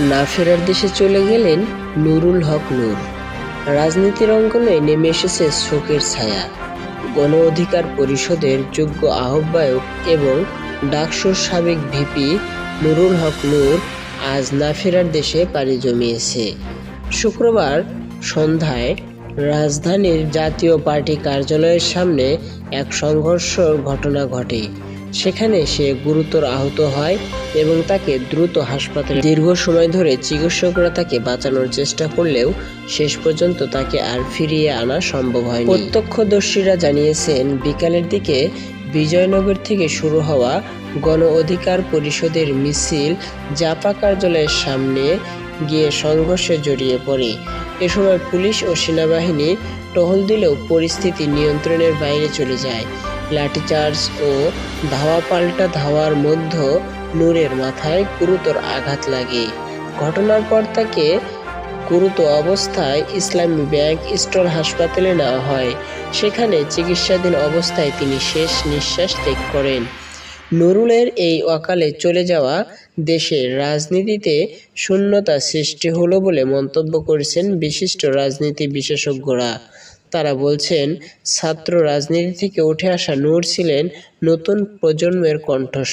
না ফেরার দেশে চলে গেলেন নুরুল হক নূর। রাজনীতির অঙ্গনে নেমে এসেছে শোকের ছায়া। গণ অধিকার পরিষদের যোগ্য আহ্বায়ক এবং ডাকসুর সাবেক ভিপি নুরুল হক নূর আজ না ফেরার দেশে পাড়ি জমিয়েছে। শুক্রবার সন্ধ্যায় রাজধানীর জাতীয় পার্টি কার্যালয়ের সামনে এক সংঘর্ষের ঘটনা ঘটে। সেখানে সে গুরুতর আহত হয় এবং তাকে দ্রুত হাসপাতালে দীর্ঘ সময় ধরে চিকিৎসকরা তাকে বাঁচানোর চেষ্টা করলেও শেষ পর্যন্ত তাকে আর ফিরিয়ে আনা সম্ভব হয়নি। প্রত্যক্ষদর্শীরা জানিয়েছেন, বিকালের দিকে বিজয়নগর থেকে শুরু হওয়া গণ অধিকার পরিষদের মিছিল জাপা কার্যালয়ের সামনে গিয়ে সংঘর্ষে জড়িয়ে পড়ে। এ সময় পুলিশ ও সেনাবাহিনী টহল দিলেও পরিস্থিতি নিয়ন্ত্রণের বাইরে চলে যায়। লাঠিচার্জ ও ধাওয়া পাল্টা ধাওয়ার মধ্যে নূরের মাথায় গুরুতর আঘাত লাগে। ঘটনার পর তাকে গুরুতর অবস্থায় ইসলামী ব্যাংক স্টল হাসপাতালে নেওয়া হয়। সেখানে চিকিৎসাধীন অবস্থায় তিনি শেষ নিঃশ্বাস ত্যাগ করেন। নুরুলের এই অকালে চলে যাওয়া দেশের রাজনীতিতে শূন্যতা সৃষ্টি হলো বলে মন্তব্য করেছেন বিশিষ্ট রাজনীতি বিশেষজ্ঞরা। তারা বলছেন, ছাত্র রাজনীতি থেকে উঠে আসা নূর ছিলেন নতুন প্রজন্মের কণ্ঠস্বর।